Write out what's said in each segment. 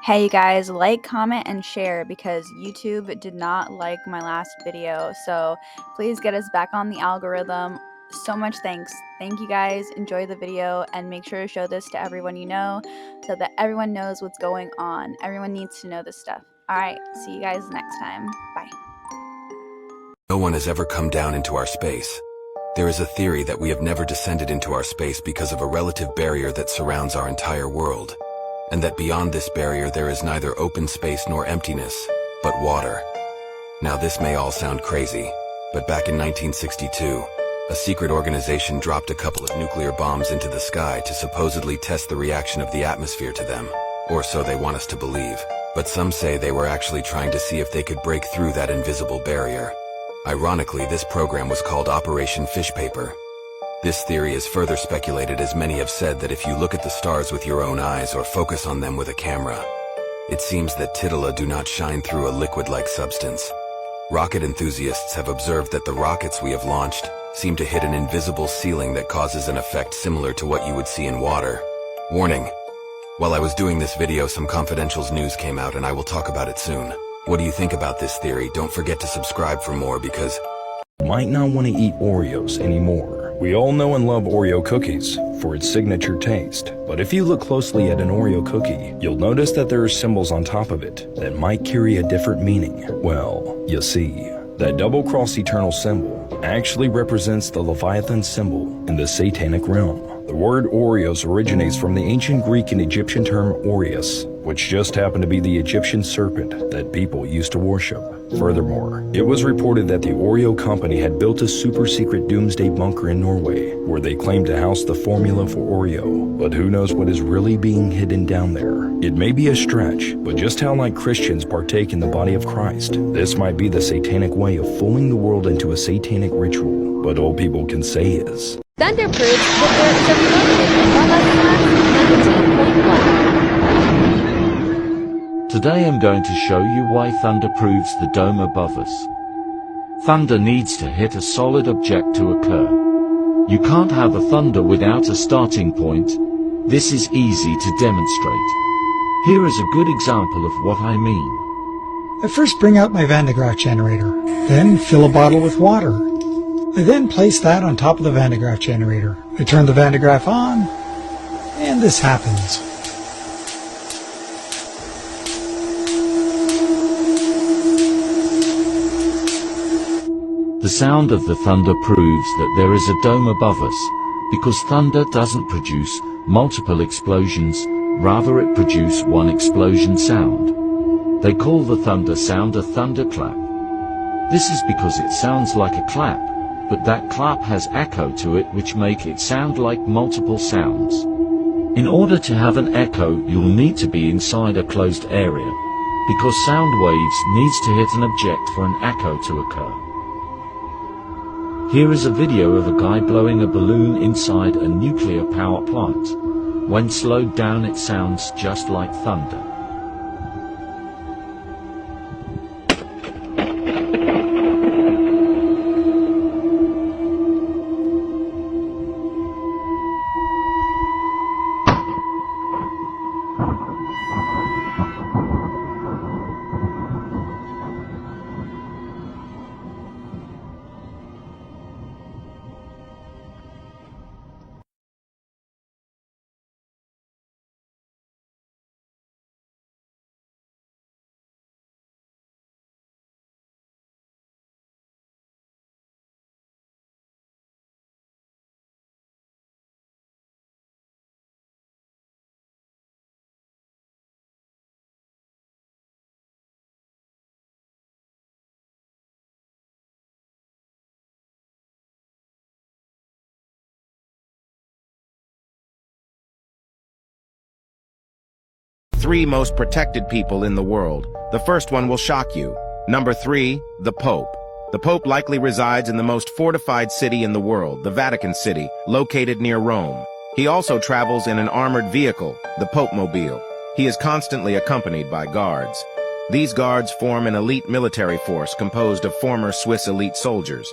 Hey you guys, like, comment, and share because YouTube did not like my last video. So please get us back on the algorithm. So much thanks. Thank you guys. Enjoy the video and make sure to show this to everyone you know so that everyone knows what's going on. Everyone needs to know this stuff. Alright, see you guys next time. Bye. No one has ever come down into our space. There is a theory that we have never descended into our space because of a relative barrier that surrounds our entire world, and that beyond this barrier there is neither open space nor emptiness, but water. Now this may all sound crazy, but back in 1962, a secret organization dropped a couple of nuclear bombs into the sky to supposedly test the reaction of the atmosphere to them, or so they want us to believe. But some say they were actually trying to see if they could break through that invisible barrier. Ironically, this program was called Operation Fishpaper. This theory is further speculated, as many have said that if you look at the stars with your own eyes or focus on them with a camera, it seems that Titula do not shine through a liquid-like substance. Rocket enthusiasts have observed that the rockets we have launched seem to hit an invisible ceiling that causes an effect similar to what you would see in water. Warning: while I was doing this video, some confidential news came out and I will talk about it soon. What do you think about this theory? Don't forget to subscribe for more because you might not want to eat Oreos anymore. We all know and love Oreo cookies for its signature taste. But if you look closely at an Oreo cookie, you'll notice that there are symbols on top of it that might carry a different meaning. Well, you see, that double-cross eternal symbol actually represents the Leviathan symbol in the satanic realm. The word Oreos originates from the ancient Greek and Egyptian term Aureus, which just happened to be the Egyptian serpent that people used to worship. Furthermore, it was reported that the Oreo company had built a super-secret doomsday bunker in Norway, where they claimed to house the formula for Oreo. But who knows what is really being hidden down there? It may be a stretch, but just how like Christians partake in the body of Christ, this might be the satanic way of fooling the world into a satanic ritual. But all people can say is, Thunder proves that there is a moon above us. Today I'm going to show you why thunder proves the dome above us. Thunder needs to hit a solid object to occur. You can't have a thunder without a starting point. This is easy to demonstrate. Here is a good example of what I mean. I first bring out my Van de Graaff generator, then fill a bottle with water. I then place that on top of the Van de Graaff generator. I turn the Van de Graaff on, and this happens. The sound of the thunder proves that there is a dome above us, because thunder doesn't produce multiple explosions, rather it produces one explosion sound. They call the thunder sound a thunderclap. This is because it sounds like a clap, but that clap has echo to it which make it sound like multiple sounds. In order to have an echo, you'll need to be inside a closed area, because sound waves needs to hit an object for an echo to occur. Here is a video of a guy blowing a balloon inside a nuclear power plant. When slowed down it sounds just like thunder. Three most protected people in the world. The first one will shock you. Number 3, the Pope. The Pope likely resides in the most fortified city in the world, the Vatican City, located near Rome. He also travels in an armored vehicle, the Pope-mobile. He is constantly accompanied by guards. These guards form an elite military force composed of former Swiss elite soldiers.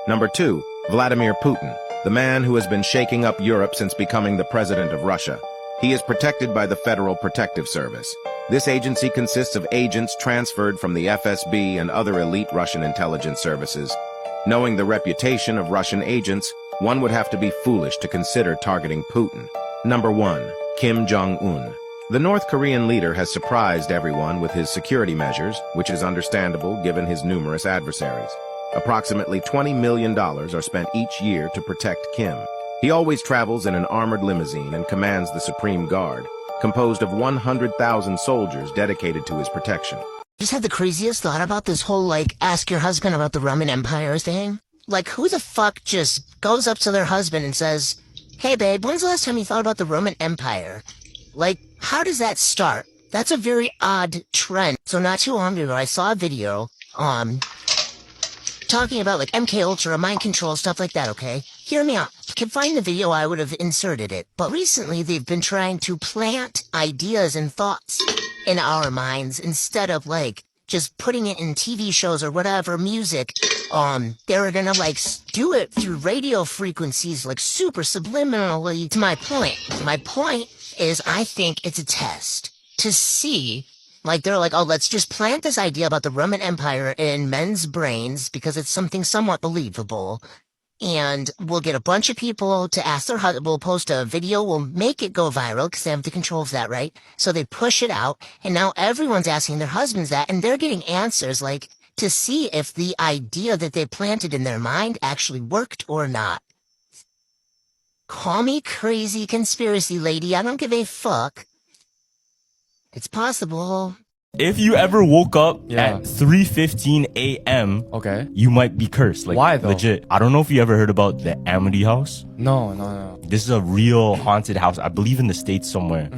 Number 2, Vladimir Putin, the man who has been shaking up Europe since becoming the president of Russia. He is protected by the Federal Protective Service. This agency consists of agents transferred from the FSB and other elite Russian intelligence services. Knowing the reputation of Russian agents, one would have to be foolish to consider targeting Putin. Number 1. Kim Jong-un. The North Korean leader has surprised everyone with his security measures, which is understandable given his numerous adversaries. Approximately $20 million are spent each year to protect Kim. He always travels in an armored limousine and commands the Supreme Guard, composed of 100,000 soldiers dedicated to his protection. Just had the craziest thought about this whole, like, ask your husband about the Roman Empire thing. Like, who the fuck just goes up to their husband and says, hey, babe, when's the last time you thought about the Roman Empire? Like, how does that start? That's a very odd trend. So not too long ago, I saw a video, talking about, like, MK Ultra, mind control, stuff like that, okay? Hear me out. If you can find the video, I would have inserted it. But recently, they've been trying to plant ideas and thoughts in our minds instead of, like, just putting it in TV shows or whatever, music. They're gonna, like, do it through radio frequencies, like, super subliminally. To my point. My point is, I think it's a test to see. Like, they're like, oh, let's just plant this idea about the Roman Empire in men's brains because it's something somewhat believable. And we'll get a bunch of people to ask their husband, we'll post a video, we'll make it go viral because they have the control of that, right? So they push it out, and now everyone's asking their husbands that, and they're getting answers, like, to see if the idea that they planted in their mind actually worked or not. Call me crazy conspiracy lady, I don't give a fuck. It's possible. If you ever woke up at 3:15 a.m., Okay. you might be cursed. Like, Why, though? legit. I don't know if you ever heard about the Amity House. No. This is a real haunted house. I believe in the States somewhere.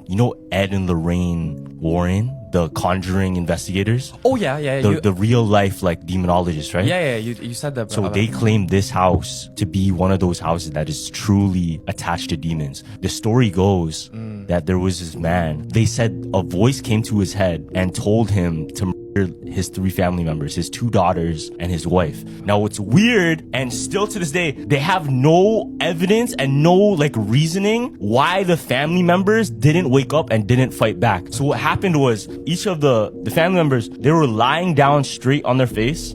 You know Ed and Lorraine Warren, the Conjuring investigators? Oh, yeah. The real life, like, demonologists, right? Yeah, you said that. So they claim this house to be one of those houses that is truly attached to demons. The story goes that there was this man. They said a voice came to his head and told him to murder his 3 family members, his 2 daughters and his wife. Now what's weird, and still to this day, they have no evidence and no, like, reasoning why the family members didn't wake up and didn't fight back. So what happened was, each of the family members, they were lying down straight on their face,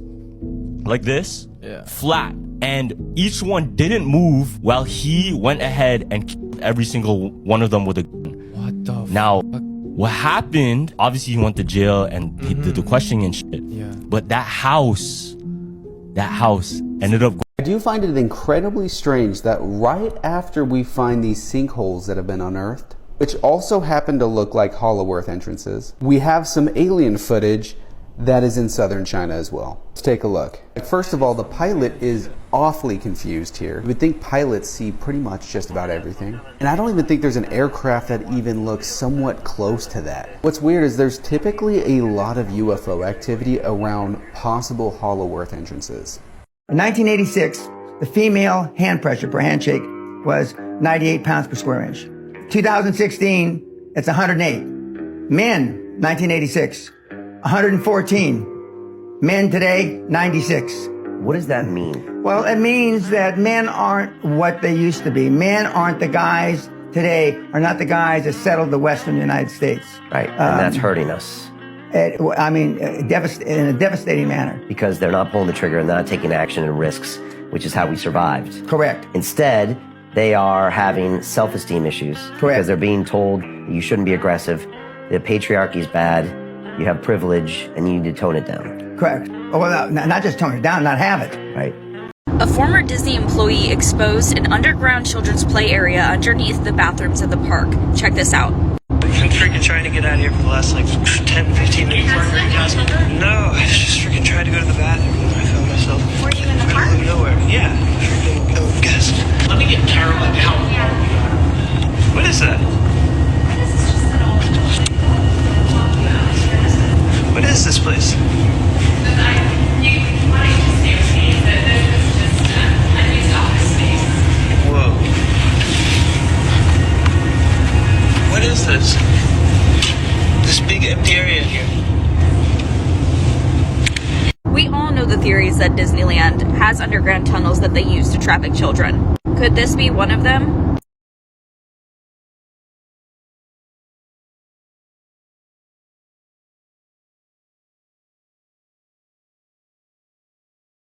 like this, flat. And each one didn't move while he went ahead and killed every single one of them with a gun. What the Now, what happened, obviously he went to jail and he did the questioning and shit. Yeah. But that house ended up. I do find it incredibly strange that right after we find these sinkholes that have been unearthed, which also happen to look like hollow earth entrances, we have some alien footage that is in southern China as well. Let's take a look. First of all, the pilot is awfully confused here. You would think pilots see pretty much just about everything. And I don't even think there's an aircraft that even looks somewhat close to that. What's weird is there's typically a lot of UFO activity around possible hollow earth entrances. In 1986, the female hand pressure per handshake was 98 pounds per square inch. 2016, it's 108. Men, 1986, 114. Men today, 96. What does that mean? Well, it means that men aren't what they used to be. Men aren't the guys today, are not the guys that settled the Western United States. Right, and that's hurting us. In a devastating manner. Because they're not pulling the trigger and not taking action and risks, which is how we survived. Correct. Instead, they are having self-esteem issues. Correct. Because they're being told you shouldn't be aggressive, the patriarchy is bad, you have privilege, and you need to tone it down. Correct. Well, not just tone it down, not have it. Right. A former Disney employee exposed an underground children's play area underneath the bathrooms at the park. Check this out. I've been freaking trying to get out of here for the last, like, 10, 15 minutes. No, I just freaking tried to go to the bathroom and I found myself. Were you in the park? Nowhere. Yeah. Freaking guess. Let me get Carol out. What is that? What is this place? Whoa. What is this? This big empty area in here. We all know the theories that Disneyland has underground tunnels that they use to traffic children. Could this be one of them?